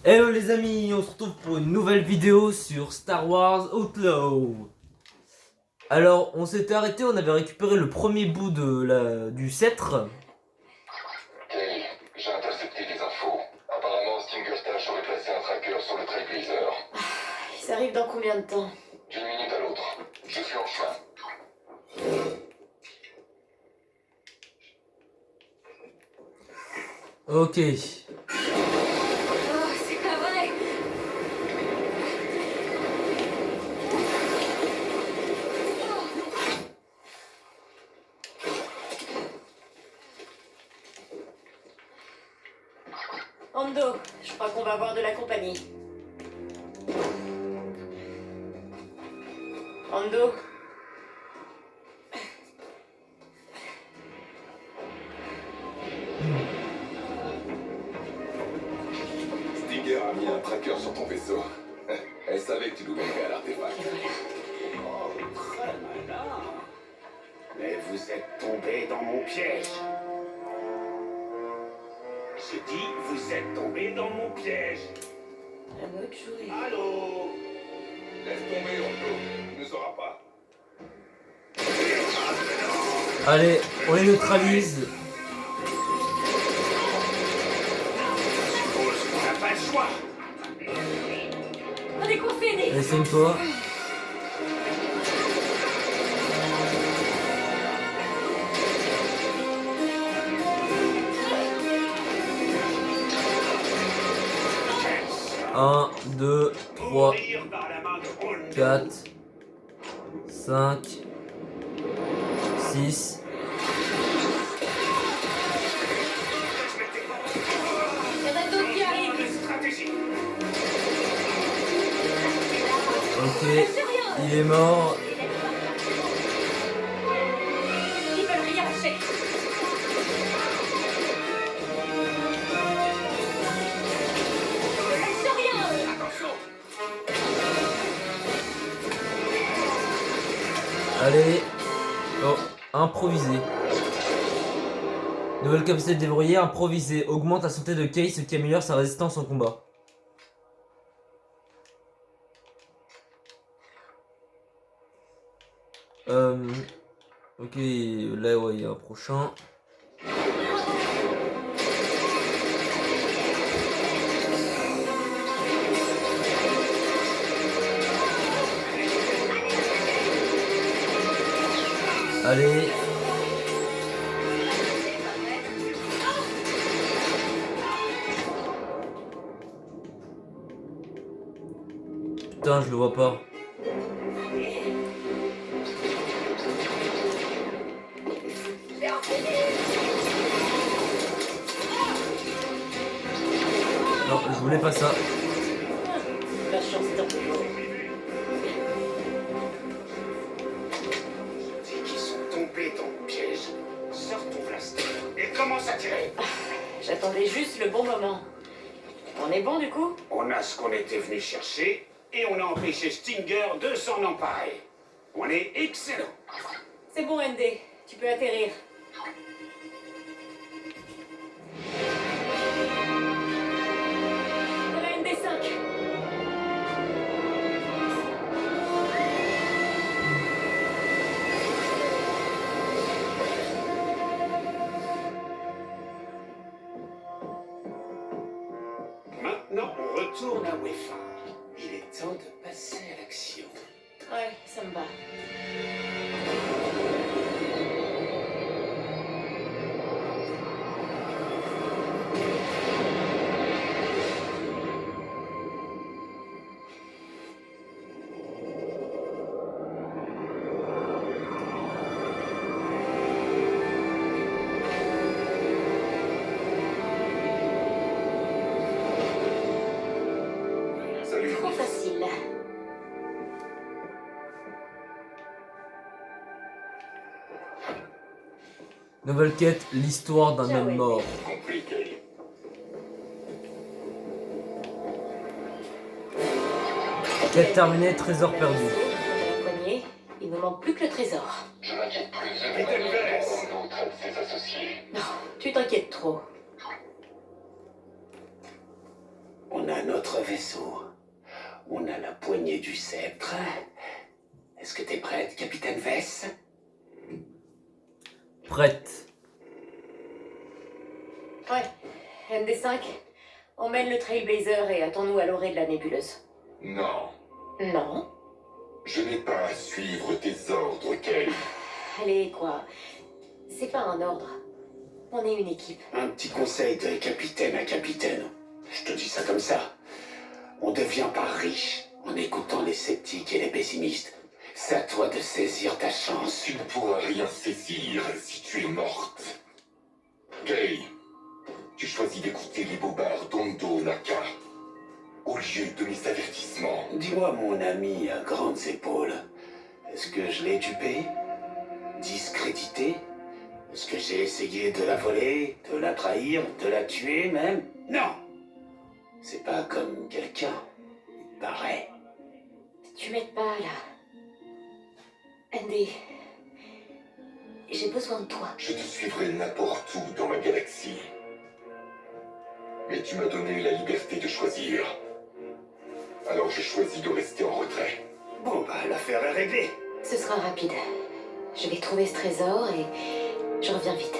Hello les amis, on se retrouve pour une nouvelle vidéo sur Star Wars Outlaw. Alors on s'était arrêté, on avait récupéré le premier bout du sceptre. Kay, j'ai intercepté des infos. Apparemment, Stinger Stash aurait placé un tracker sur le Trailblazer. Ça arrive dans combien de temps? D'une minute à l'autre. Je suis en chemin. Ok. Oh, c'est pas vrai! Ando, je crois qu'on va avoir de la compagnie. Ando? Stinger a mis un tracker sur ton vaisseau. Elle savait que tu nous mènerais à l'artefact. Oh, très malin. Mais vous êtes tombé dans mon piège. J'ai dit, vous êtes tombé dans mon piège. À moi de jouer. Allô? Laisse tomber, Rondo. Tu ne sauras pas. Allez, on les neutralise. On n'a pas le choix. On est confinés! Laissez-moi. Un, 2, 3, Mourir par la main de Hondo. 4, 5, 6. Il y en a d'autres qui arrivent! De stratégie. Ok, il est mort. Ils veulent rien lâcher! Lâche rien! Attention. Allez. Oh, improvisé. Nouvelle capacité déverrouillée, improvisée. Augmente la santé de Kay, ce qui améliore sa résistance en combat. Ok, là ouais, il y a un prochain. Allez. Putain, je le vois pas. Non, je voulais pas ça. La chance d'un Dis qu'ils sont tombés dans mon piège. Sors ton blaster et commence à tirer. J'attendais juste le bon moment. On est bon du coup? On a ce qu'on était venu chercher et on a empêché Stinger de s'en emparer. On est excellent. C'est bon, ND. Tu peux atterrir. Voilà ND5. Maintenant, on retourne à Wefa. Il est temps de passer à l'action. Ouais, ça me va. Salut. Trop facile. Nouvelle quête, l'histoire d'un Ciao, homme ND. mort. Compris, Kay. Quête terminée, trésor perdu. On a la poignée. Il ne manque plus que le trésor. Je m'inquiète plus de la Et manière Delves. dont Rondo traite ses associés. Non, tu t'inquiètes trop. On a voilà notre vaisseau. On a la poignée du sceptre. Est-ce que t'es prête, Capitaine Vess? Prête. Ouais. MD5, emmène le Trailblazer et attends-nous à l'orée de la nébuleuse. Non, Non. je n'ai pas à suivre tes ordres, Kay. Allez, quoi. C'est pas un ordre. On est une équipe. Un petit conseil de capitaine à capitaine. Je te dis ça comme ça. On devient pas riche en écoutant les sceptiques et les pessimistes. C'est à toi de saisir ta chance. Tu ne pourras rien saisir si tu es morte. Kay, tu choisis d'écouter les bobards d'Ondo Naka au lieu de mes avertissements. Dis-moi, mon ami à grandes épaules, est-ce que je l'ai dupé? Discrédité? Est-ce que j'ai essayé de la voler, de la trahir, de la tuer même? Non! C'est pas comme quelqu'un, il paraît. Tu m'aides pas, là. Andy, j'ai besoin de toi. Je te suivrai n'importe où dans la galaxie. Mais tu m'as donné la liberté de choisir. Alors je choisis de rester en retrait. Bon, bah, l'affaire est réglée. Ce sera rapide. Je vais trouver ce trésor et je reviens vite.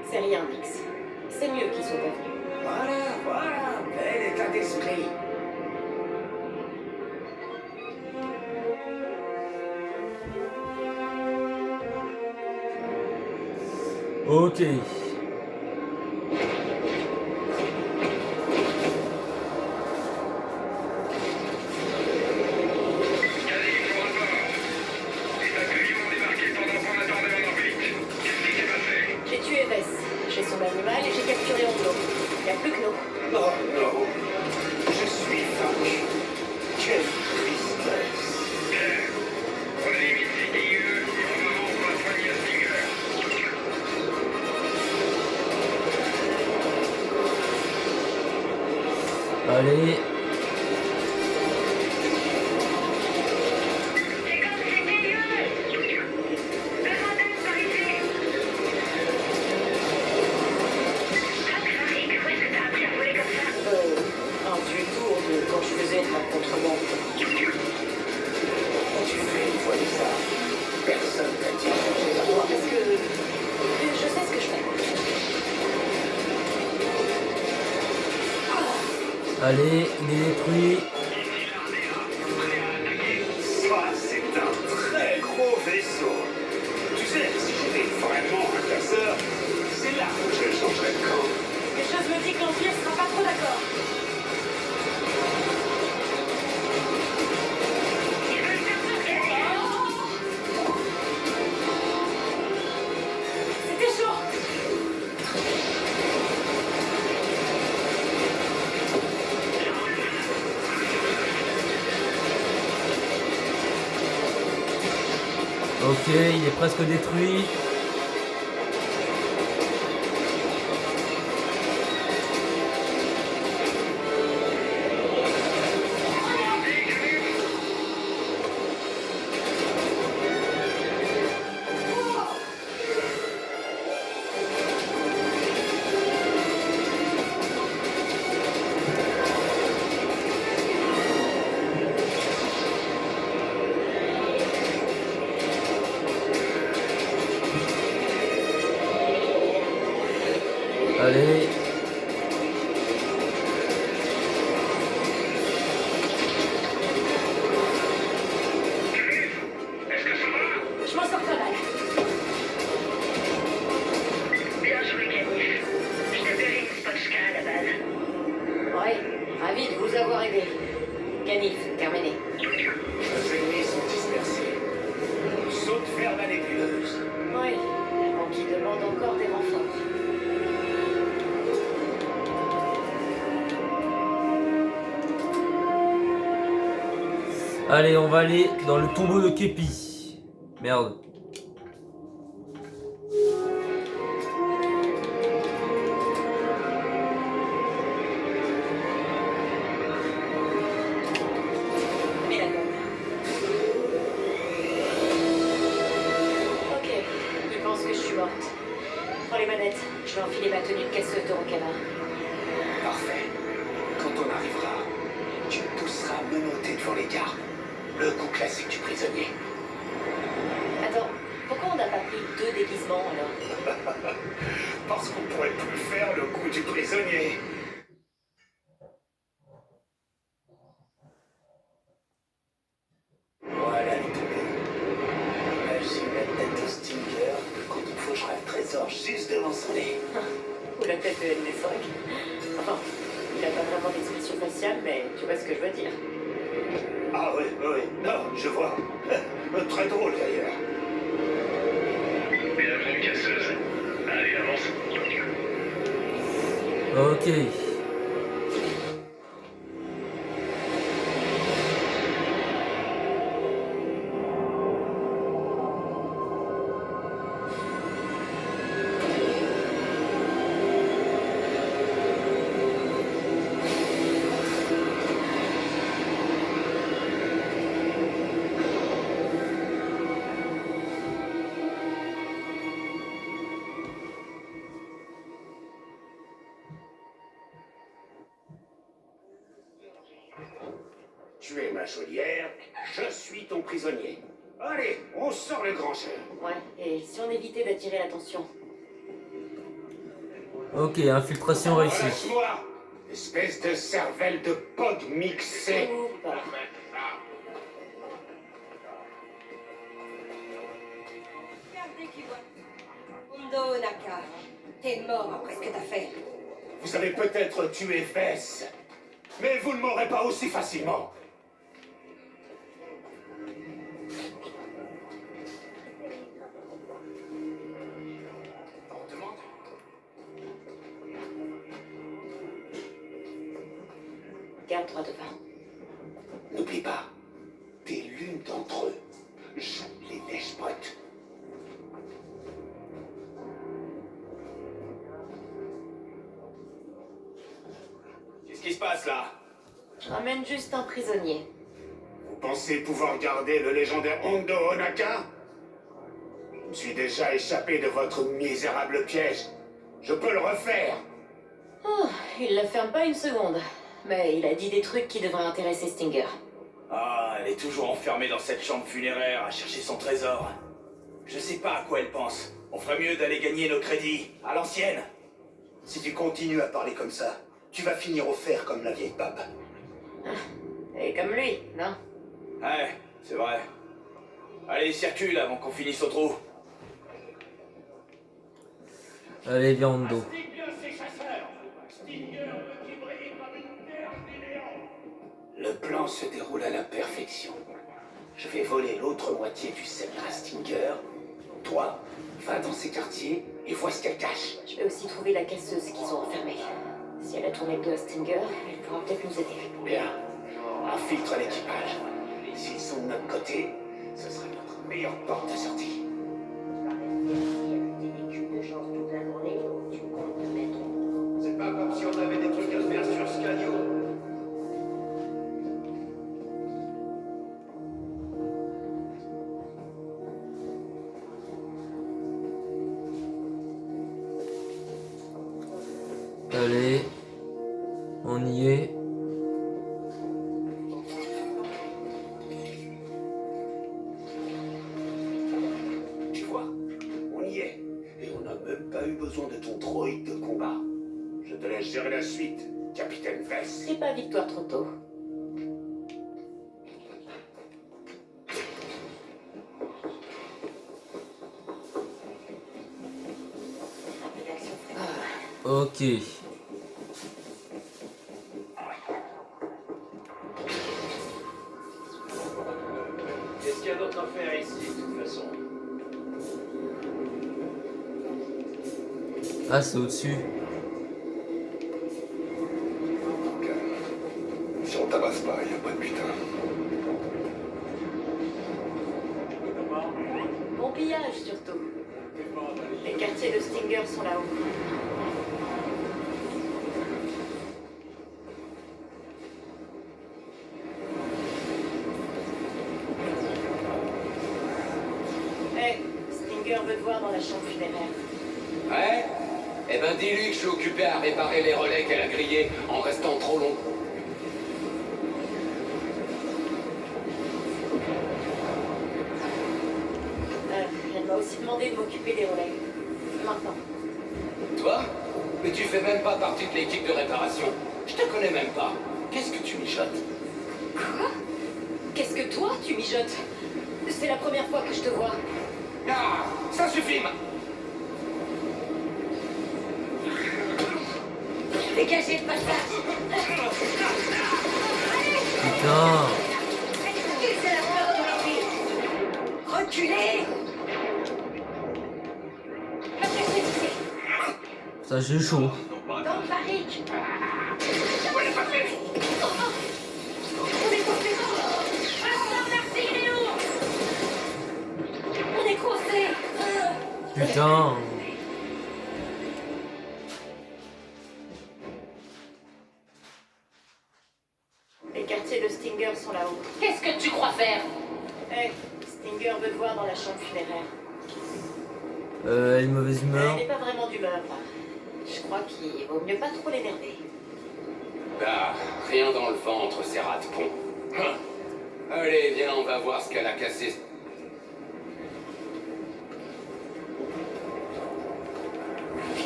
C'est rien, Nix. C'est mieux qu'ils soient pas venus. Voilà, bel état d'esprit. Ok. J'ai tué Vess. J'ai son animal et j'ai capturé Ondo. Il n'y a plus que nous. Oh non, je suis vaincu. Quelle tristesse. Allez. Un tuto de quand je faisais de la contrebande. Quand tu fais une fois ça, personne t'a dit que j'ai la Parce que je sais ce que je fais. Allez, il est détruit. Ça, c'est un très gros vaisseau. Tu sais, si j'étais vraiment un casseur, c'est là que je changerais de camp. Quelque chose me dit que l'Empire sera pas trop d'accord. C'était chaud. Ok, il est presque détruit. Allez. Je m'en sors pas mal. Bien joué, Canif. Je t'appellerai une Spotchka à la base. Ouais, ravi de vous avoir aidé. Canif, terminé. Nos ennemis sont dispersés. On saute vers la nébuleuse. Oui, avant qu'ils demandent encore des renforts. Allez, on va aller dans le tombeau de Kepi. Merde. Mets la gomme. Ok, il pense que je suis morte. Prends les manettes, je vais enfiler ma tenue de casseuse de Rokaba. Parfait. Quand on arrivera, tu pousseras menotté devant les gardes. Le coup classique du prisonnier. Attends, pourquoi on n'a pas pris 2 déguisements alors? Parce qu'on pourrait plus faire le coup du prisonnier. Voilà les toubés. Imagine la tête de Stinger quand il fauchera le trésor juste devant son nez. Ou la tête de ND5. Enfin, il a pas vraiment d'expression faciale, mais tu vois ce que je veux dire. Ah oui, oui, non, je vois. Très drôle d'ailleurs. Bienvenue, casseuse. Allez, avance. Ok. Tu es ma geôlière, je suis ton prisonnier. Allez, on sort le grand jeu. Ouais, et si on évitait d'attirer l'attention? Ok, infiltration réussie. Relâche-moi, espèce de cervelle de pod mixée. Ou pas. Regardez qui voit. Hondo Naka, t'es mort après ce que t'as fait. Vous avez peut-être tué Vess, mais vous ne m'aurez pas aussi facilement. On demande. Garde droit devant. N'oublie pas, t'es l'une d'entre eux. Joue les lèche-potes. Qu'est-ce qui se passe là? Je ramène juste un prisonnier. Vous pensez pouvoir garder le légendaire Hondo Onaka? Je me suis déjà échappé de votre misérable piège. Je peux le refaire. Oh, il la ferme pas une seconde. Mais il a dit des trucs qui devraient intéresser Stinger. Ah, elle est toujours enfermée dans cette chambre funéraire à chercher son trésor. Je sais pas à quoi elle pense. On ferait mieux d'aller gagner nos crédits, à l'ancienne. Si tu continues à parler comme ça, tu vas finir au fer comme la vieille pape. Et comme lui, non? Ouais, c'est vrai. Allez, circule avant qu'on finisse au trou. Allez, viens en dos. Le plan se déroule à la perfection. Je vais voler l'autre moitié du sceptre à Stinger. Toi, va dans ces quartiers et vois ce qu'elle cache. Je vais aussi trouver la casseuse qu'ils ont enfermée. Si elle a tourné le dos à Stinger, elle pourra peut-être nous aider. Bien, infiltre l'équipage. S'ils sont de notre côté, ce serait notre meilleure porte de sortie. C'est pas comme si on avait des trucs à faire sur Scanio. Allez. On y est. Tu vois, on y est. Et on n'a même pas eu besoin de ton droïde de combat. Je te laisse gérer la suite, capitaine Vess. C'est pas victoire trop tôt. Ok. Qu'est-ce qu'il y a d'autre à faire ici, de toute façon? Ah, c'est au-dessus. Si on tabasse pas, y a pas de putain. pillage surtout. Les quartiers de Stinger sont là-haut. Hey, Stinger veut te voir dans la chambre funéraire. Ouais? Eh ben dis-lui que je suis occupé à réparer les relais qu'elle a grillés en restant trop long. Elle m'a aussi demandé de m'occuper des relais. Maintenant. Toi? Mais tu fais même pas partie de l'équipe de réparation. Je te connais même pas. Qu'est-ce que tu mijotes? Quoi? Qu'est-ce que toi, tu mijotes? C'est la première fois que je te vois. Ah, ça suffit. Dégagez le passage. Putain. C'est la peur de la vie. Reculez. Ça j'ai chaud. Dans le barrique. On est coincé. Merci, Léo. On est coincé. Putain. Les quartiers de Stinger sont là-haut. Qu'est-ce que tu crois faire? Hey, Stinger veut te voir dans la chambre funéraire. Elle est de mauvaise Elle humeur. n'est pas vraiment d'humeur, là. Je crois qu'il vaut mieux pas trop l'énerver. Bah, rien dans le ventre, ces rats de pont. Allez, viens, on va voir ce qu'elle a cassé.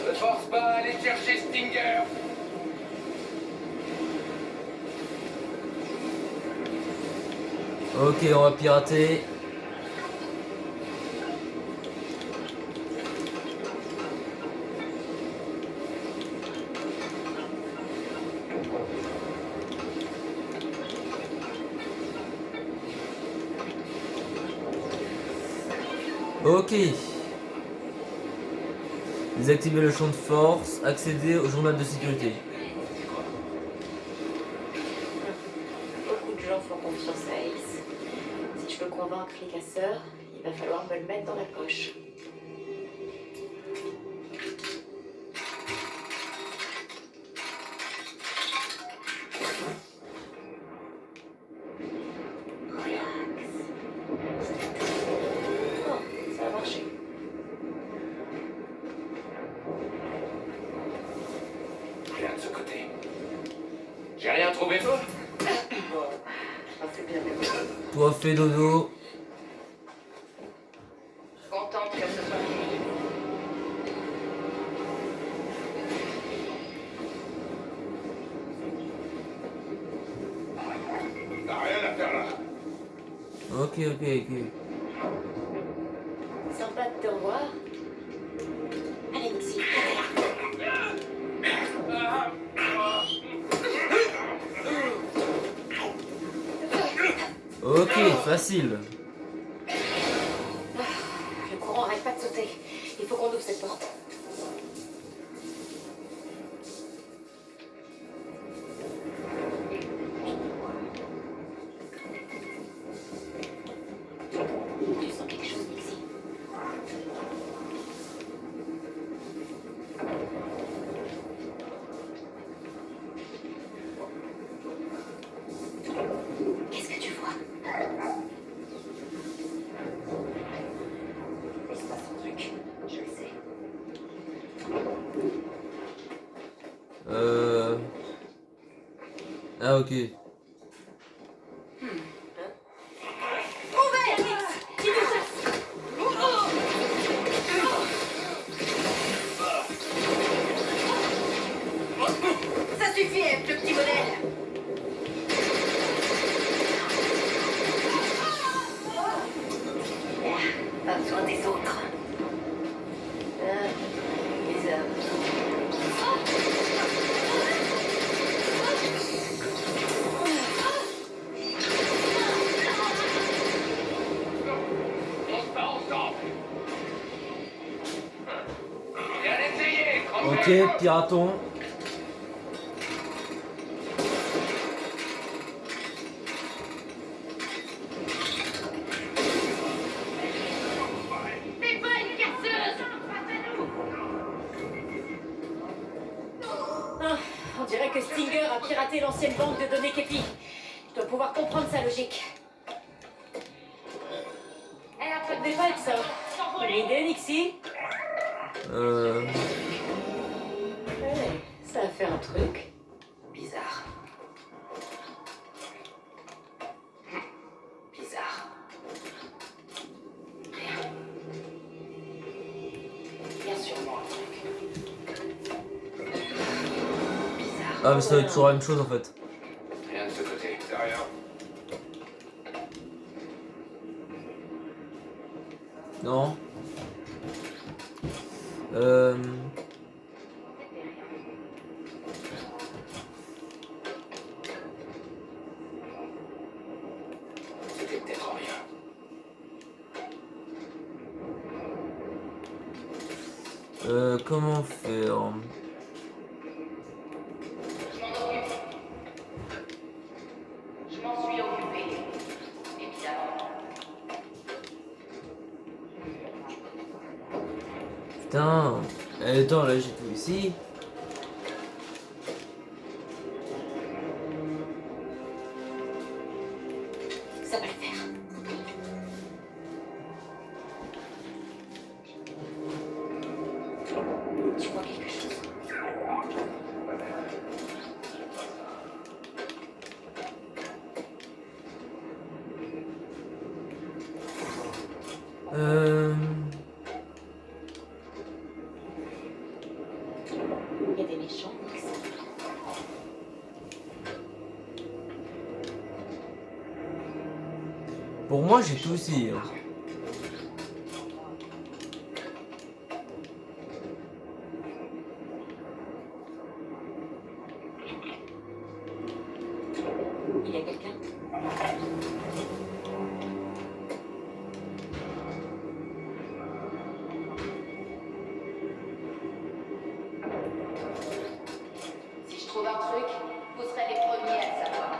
Ne force pas à aller chercher Stinger. Ok, on va pirater. Ok. Désactiver le champ de force, accéder au journal de sécurité. Beaucoup de gens font confiance à Ace. Si je veux convaincre les casseurs, il va falloir me le mettre dans la poche. Oh, ça a marché. Rien de ce côté. J'ai rien trouvé toi? Ah, c'est bien. Toi fais dodo. Contente que ce soit fini. T'as rien à faire là. Ok, ok, ok. Sympa de te revoir. Allez, Nixie. Ok, facile. Le courant arrête pas de sauter. Il faut qu'on ouvre cette porte. Tu sens quelque chose, Nixie? Qu'est-ce que tu vois? Il se passe un truc, je le sais. Ah ok. Ouvert, Nix! Il nous chasse! Ça suffit, F, le petit modèle! Pas besoin des autres. Les hommes. On se bat ensemble. Bien essayé, Ok, piraton. dirait que Stinger a piraté l'ancienne banque de données Kepi. Je dois pouvoir comprendre sa logique. Elle a pas de défaite, ça. Une idée, Nixie? Ouais, ça a fait un truc bizarre. Bizarre. Rien. Bien sûrement un truc. Bizarre. Ah mais ça va être toujours la même chose en fait. Rien de ce côté. C'est rien. Non. C'était peut-être rien. Comment faire? Je m'en suis occupé. Évidemment. Putain. Attends, là j'ai tout ici. Ça va le faire. Tu vois quelque chose? Il y a des méchants. Pour moi j'ai tout ici. Hein. Il y a quelqu'un? Si je trouve un truc, vous serez les premiers à le savoir.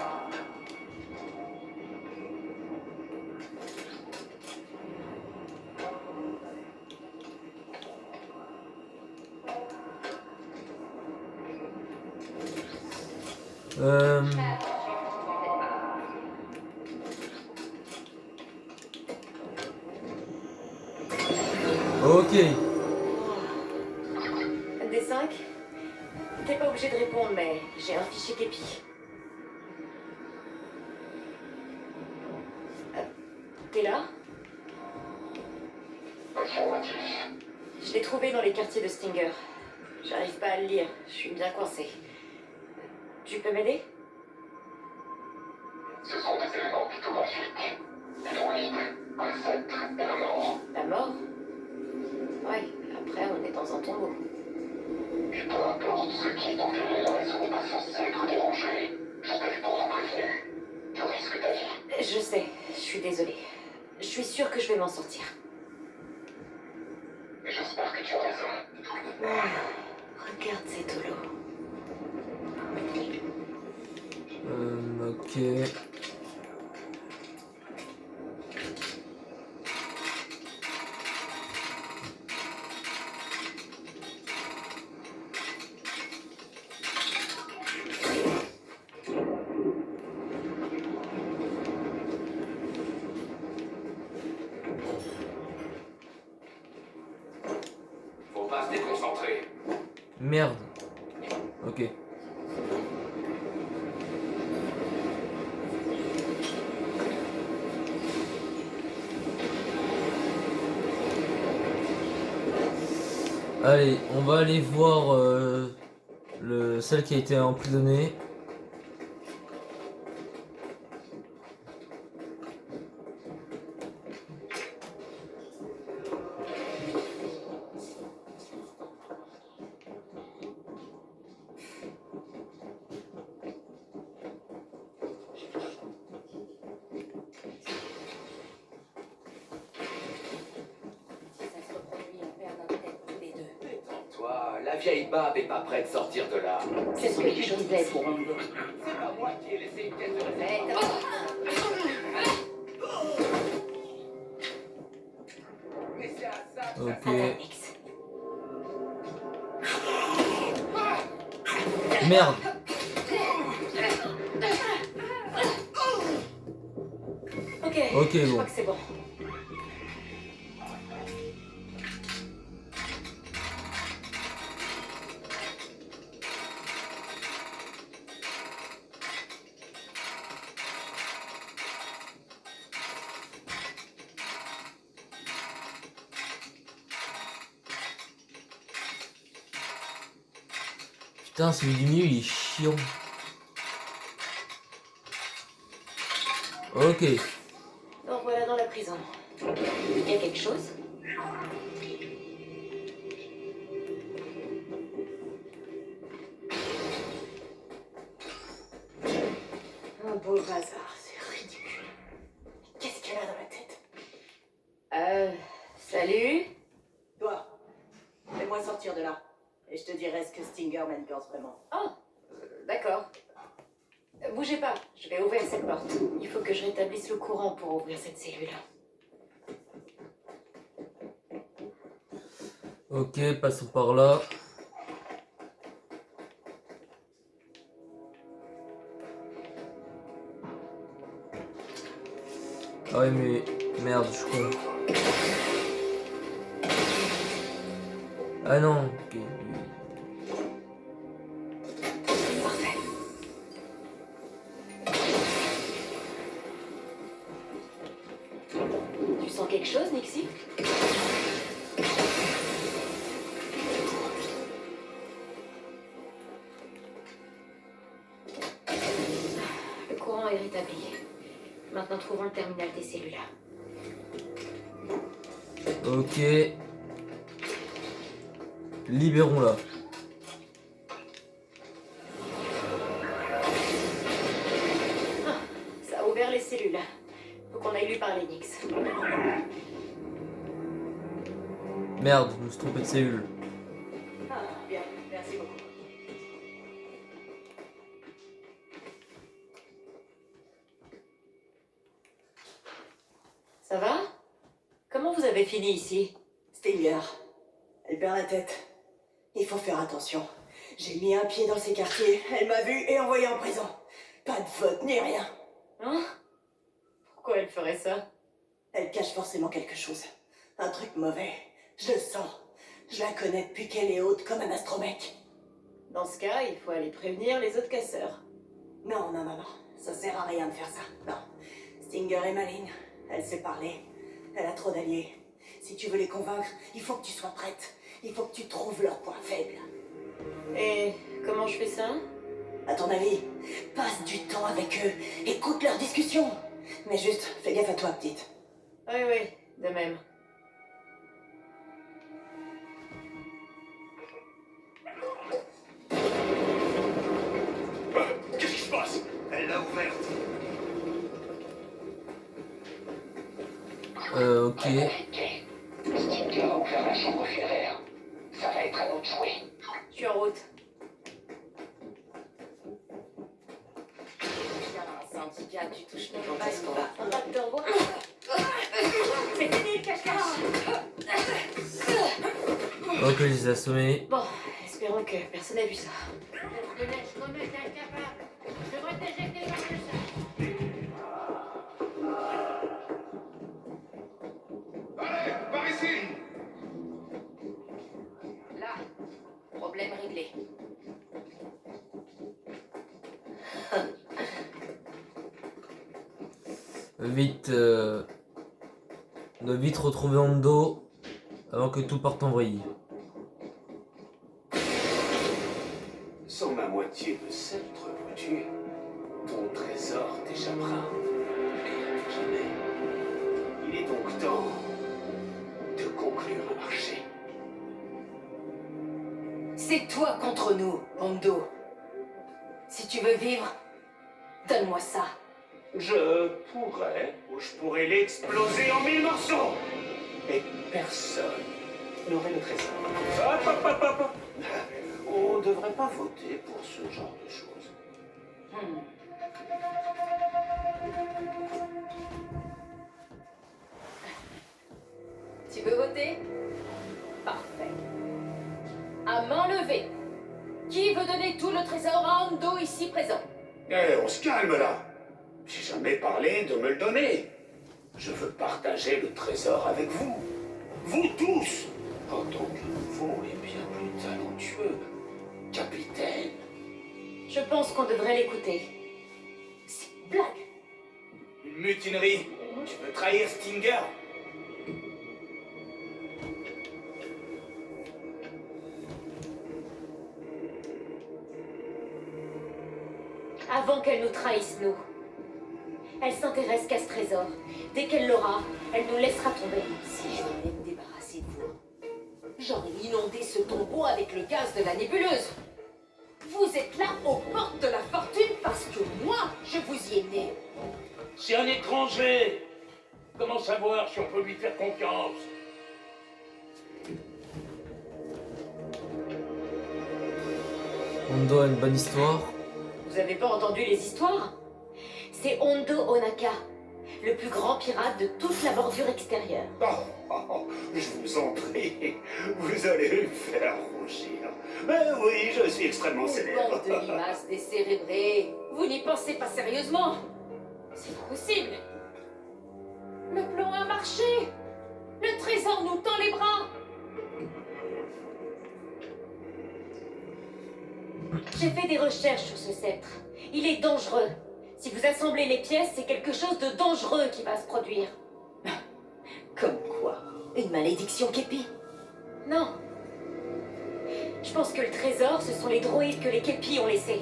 Ok. D5? T'es pas obligé de répondre, mais j'ai un fichier Kepi. T'es là? Informatif. Je l'ai trouvé dans les quartiers de Stinger. J'arrive pas à le lire, je suis bien coincée. Tu peux m'aider? Ce sont des éléments mythologiques. Druide, ancêtre et la mort. La mort? Ouais, après on est dans un tombeau. Et peu importe ce qui dans quelle raison n'est pas censé être dérangé. Je t'avais pourtant prévenu. Tu risques ta vie. Je sais, je suis désolée. Je suis sûre que je vais m'en sortir. Et j'espère que tu as raison. Regarde cet holo. Ok. Faut pas se déconcentrer. Merde. Ok. Allez, on va aller voir celle qui a été emprisonnée. Toi, la vieille Bab est pas prête de sortir de là. C'est ce que je disais pour un peu. C'est pas moi qui ai laissé une pièce de recette. Mais c'est à ça que ça Ok. Attends, Nix. Merde. Ok, je bon. crois que c'est bon. Putain, celui du milieu, il est chiant. Ok. Donc voilà dans la prison. Il y a quelque chose? Un beau bazar, c'est ridicule. Qu'est-ce qu'elle a dans la tête? Salut? Toi, fais-moi sortir de là. Et je te dirai ce que Stinger m'enforce vraiment. Oh, d'accord. Bougez pas, je vais ouvrir cette porte. Il faut que je rétablisse le courant pour ouvrir cette cellule. Ok, passons par là. Ah ouais, mais merde, je crois. Ah non, ok. Parfait. Tu sens quelque chose, Nixie? Le courant est rétabli. Maintenant, trouvons le terminal des cellules. Ok. Libérons-la. Ça a ouvert les cellules. Faut qu'on aille lui parler, Nix. Merde, je me suis trompé de cellule. Ah, bien, merci beaucoup. Ça va? Comment vous avez fini ici? Stinger, elle perd la tête. Il faut faire attention. J'ai mis un pied dans ces quartiers, elle m'a vu et envoyé en prison. Pas de vote ni rien. Hein? Pourquoi elle ferait ça? Elle cache forcément quelque chose. Un truc mauvais. Je le sens. Je la connais depuis qu'elle est haute comme un astromec. Dans ce cas, il faut aller prévenir les autres casseurs. Non, non, non, non. Ça sert à rien de faire ça. Non. Stinger est maligne. Elle sait parler. Elle a trop d'alliés. Si tu veux les convaincre, il faut que tu sois prête. Il faut que tu trouves leurs points faibles. Et comment je fais ça? À ton avis, passe du temps avec eux. Écoute leurs discussions. Mais juste, fais gaffe à toi, petite. Oui, oui, de même. Qu'est-ce qui se passe? Elle l'a ouverte. Ok. Stinger a ouvert la chambre funéraire. Ça va être à nous de jouer. Je suis en route. Tiens, syndicat, tu touches mes Quand est-ce qu'on va te revoir? C'est fini le cache-cache! Ok, je les ai assommés. Bon, espérons que personne n'a vu ça. Allez, par ici. Là, problème réglé. Vite, on doit vite retrouver Hondo avant que tout parte en vrille. Sans ma moitié de sceptre, vois-tu, ton trésor t'échappera. Et à jamais. Il est donc temps de conclure un marché. C'est toi contre nous, Hondo. Si tu veux vivre, donne-moi ça. Je pourrais, ou je pourrais l'exploser en 1000 morceaux. Et personne n'aurait le trésor. Hop, hop, hop, hop, hop. On ne devrait pas voter pour ce genre de choses. Tu veux voter? Parfait. À main levée. Qui veut donner tout le trésor à Hondo ici présent? Eh, on se calme là. J'ai jamais parlé de me le donner. Je veux partager le trésor avec vous. Vous tous, en tant que nouveau et bien plus talentueux capitaine. Je pense qu'on devrait l'écouter. C'est une blague. Une mutinerie. Tu veux trahir Stinger? Avant qu'elle nous trahisse, nous. Elle s'intéresse qu'à ce trésor. Dès qu'elle l'aura, elle nous laissera tomber. Si je voulais me débarrasser de vous, j'aurais inondé ce tombeau avec le gaz de la nébuleuse. Vous êtes là aux portes de la fortune parce que moi, je vous y ai né. C'est un étranger. Comment savoir si on peut lui faire confiance? Hondo a une bonne histoire. Vous avez pas entendu les histoires? C'est Hondo Onaka, le plus grand pirate de toute la bordure extérieure. Je vous en prie, vous allez me faire rougir. Mais oui, je suis extrêmement Une célèbre. bande de limaces décérébrées. Vous n'y pensez pas sérieusement? C'est pas possible. Le plan a marché. Le trésor nous tend les bras. J'ai fait des recherches sur ce sceptre. Il est dangereux. Si vous assemblez les pièces, c'est quelque chose de dangereux qui va se produire. Comme quoi? Une malédiction, Képi? Non. Je pense que le trésor, ce sont les droïdes que les Képis ont laissés.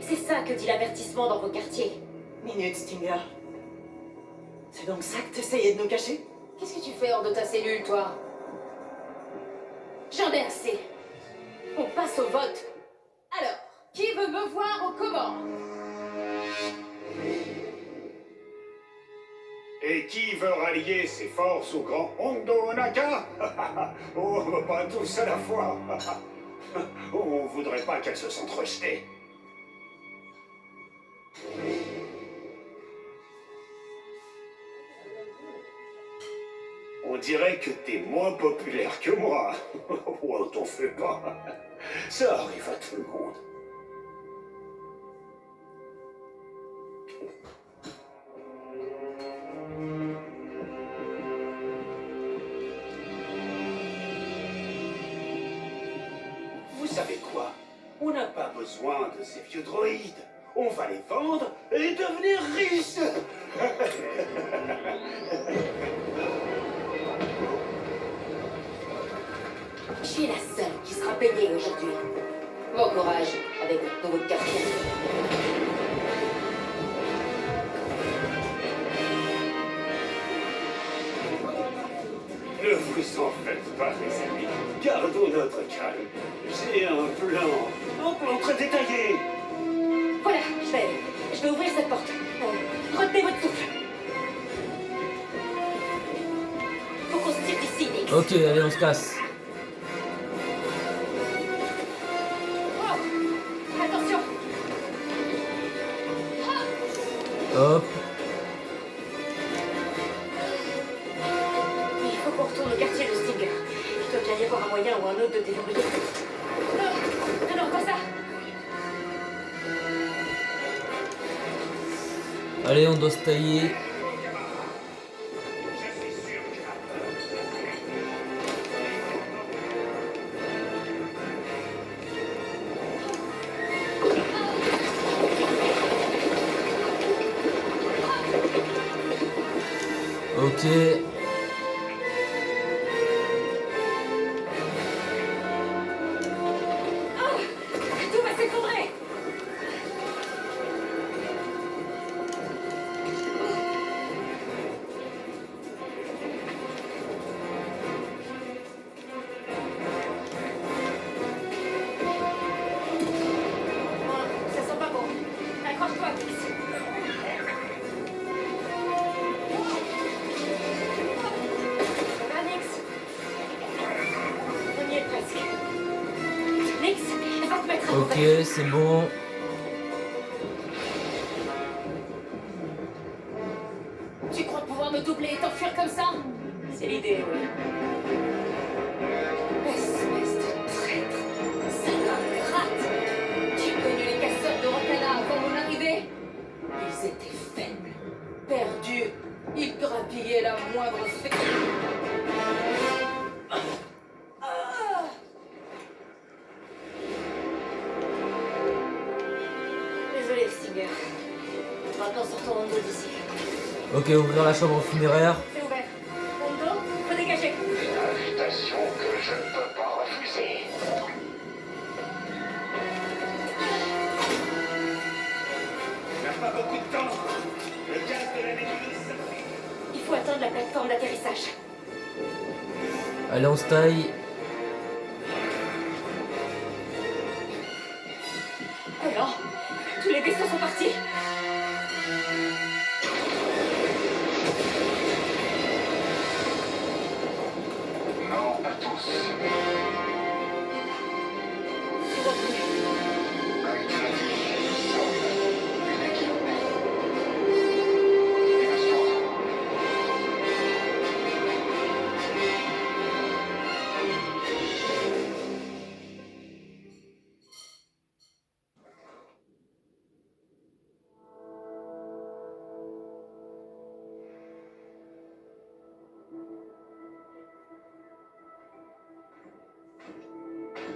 C'est ça que dit l'avertissement dans vos quartiers. Minute, Stinger. C'est donc ça que t'essayais de nous cacher? Qu'est-ce que tu fais hors de ta cellule, toi? J'en ai assez. On passe au vote. Alors, qui veut me voir aux commandes? Et qui veut rallier ses forces au grand Hondo Onaka? Oh, pas tous à la fois. On voudrait pas qu'elle se sente rejetée. On dirait que t'es moins populaire que moi. Oh, t'en fais pas. Ça arrive à tout le monde. Vous savez quoi? On n'a pas besoin de ces vieux droïdes. On va les vendre et devenir riches. Je suis la seule qui sera payée aujourd'hui. Bon courage avec votre nouveau quartier. Ne vous en faites pas, mes amis. Gardons notre calme. J'ai un plan très détaillé. Voilà, je vais ouvrir cette porte. Retenez votre souffle. Faut qu'on se tire d'ici, Nick. Ok, allez, on se casse. Oh, attention. Hop. Il faut qu'on retourne au quartier de Stinger. Il doit bien y avoir un moyen ou un autre de déverrouiller. Non, non, pas ça. Allez, on doit se tailler. Ok. Tout va s'effondrer. Ça sent pas bon. Accroche-toi, Chris. Ça va, Nix? On y est presque. Nix, elle va te mettre à Ok, couvert. c'est bon. Tu crois pouvoir me doubler et t'enfuir comme ça? C'est l'idée, oui. Espèce de traître. Salope rate. J'ai connu les casseurs de Rokana avant mon arrivée. Ils étaient faibles, perdus. Ils grappillent Stinger. Maintenant, sortons Hondo d'ici. Ok, ouvrir la chambre funéraire. C'est ouvert. Hondo, faut dégager. Une invitation que je ne peux pas refuser. On n'a pas beaucoup de temps. Le gaz de la nébuleuse s'applique. Il faut atteindre la plateforme d'atterrissage. Allez, on se taille. Oh non, tous les vaisseaux sont partis. Non, pas tous. Tout revenu. Comme tu l'as dit, nous sommes une équipe. Et le soir,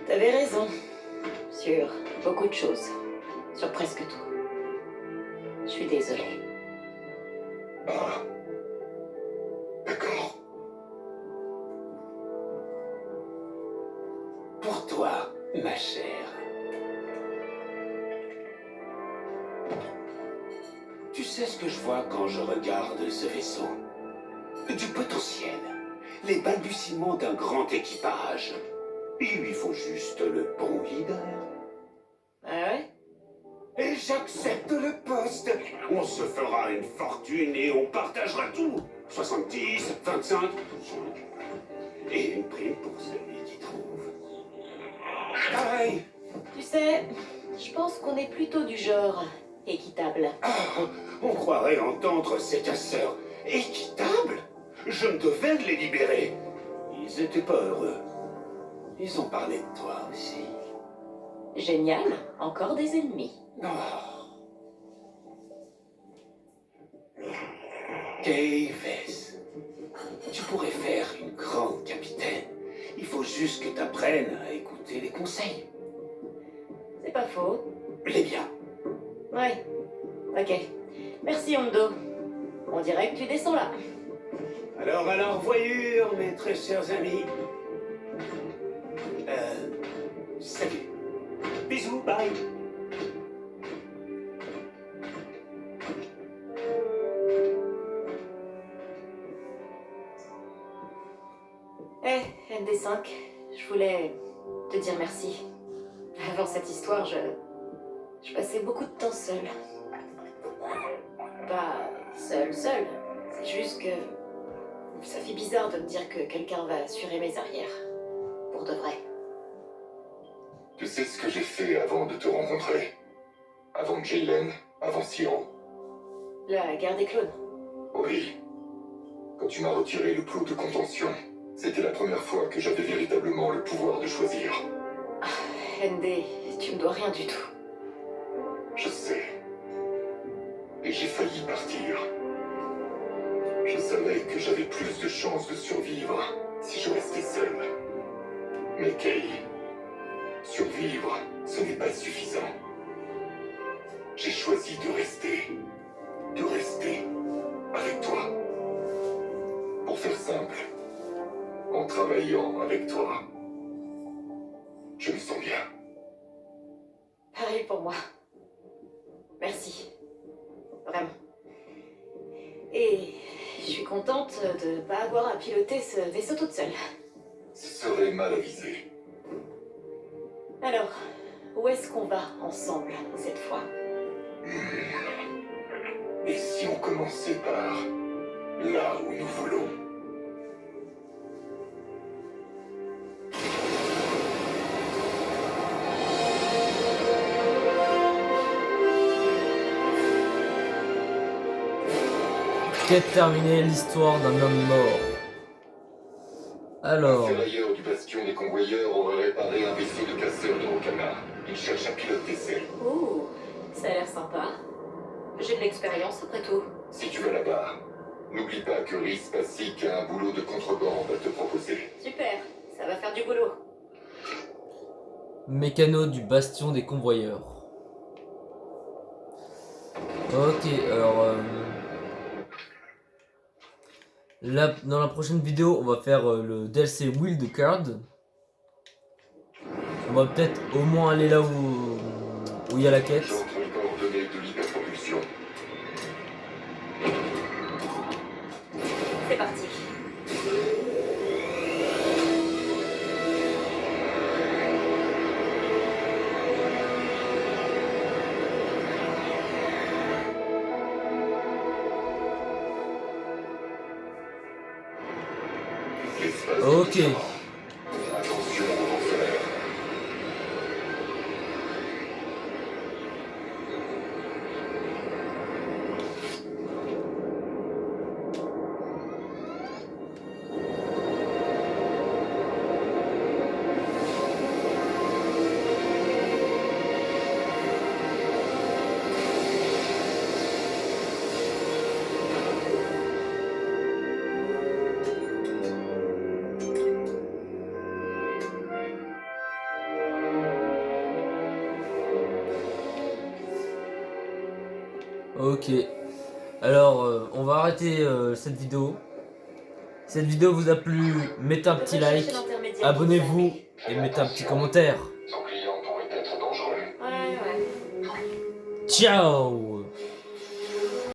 T'avais raison. Sur beaucoup de choses. Sur presque tout. Je suis désolée. ah. D'accord. Pour toi, ma chère. Tu sais ce que je vois quand je regarde ce vaisseau? Du potentiel. Les balbutiements d'un grand équipage. Il lui faut juste le bon leader. Ah ouais? Et j'accepte le poste. On se fera une fortune et on partagera tout. 70, 25. Et une prime pour celui qui trouve. Pareil. Tu sais, je pense qu'on est plutôt du genre équitable. Ah, on croirait entendre ces casseurs. Équitable? Je me devais de les libérer. Ils étaient pas heureux. Ils ont parlé de toi aussi. Génial, encore des ennemis. Oh. Kayves, tu pourrais faire une grande capitaine. Il faut juste que tu apprennes à écouter les conseils. C'est pas faux. Les biens. Ouais. Ok. Merci Hondo. On dirait que tu descends là. Alors, à la revoyure, mes très chers amis. Salut. Bisous, bye. Eh, ND5, je voulais te dire merci. Avant cette histoire, je passais beaucoup de temps seule. Pas seule. C'est juste que ça fait bizarre de me dire que quelqu'un va assurer mes arrières. Pour de vrai. Tu sais ce que j'ai fait avant de te rencontrer? Avant Jaylen, avant Siro. La guerre des clones. Oui. Quand tu m'as retiré le plot de contention, c'était la première fois que j'avais véritablement le pouvoir de choisir. ND, tu me dois rien du tout. Je sais. Et j'ai failli partir. Je savais que j'avais plus de chances de survivre si je restais seul. Mais Kay, survivre, ce n'est pas suffisant. J'ai choisi de rester avec toi. Pour faire simple, en travaillant avec toi, je me sens bien. Pareil pour moi. Merci. Vraiment. Et je suis contente de pas avoir à piloter ce vaisseau toute seule. Ce serait mal avisé. Alors, où est-ce qu'on va ensemble cette fois? Et si on commençait par là où nous voulons? Quête terminée, l'histoire d'un homme mort. Alors, Un ferrailleur du bastion des convoyeurs aurait réparé un vaisseau de casseurs de Rokana. Il cherche un pilote d'essai. Ouh, ça a l'air sympa. J'ai de l'expérience après tout. Si tu vas là-bas, n'oublie pas que Rhys Passik a un boulot de contrebande à te proposer. Super, ça va faire du boulot. mécano du bastion des convoyeurs. Ok, alors là, dans la prochaine vidéo, on va faire le DLC Wild Card. On va peut-être au moins aller là où il y a la quête. J'entre les coordonnées de l'hyperpropulsion. C'est parti. L'espace Ok. défiant. Attention au vent solaire. Ok. Alors, on va arrêter cette vidéo. Cette vidéo vous a plu, mettez un petit like, abonnez-vous et mettez un petit commentaire. Son client pourrait être dangereux. Ouais. Ciao!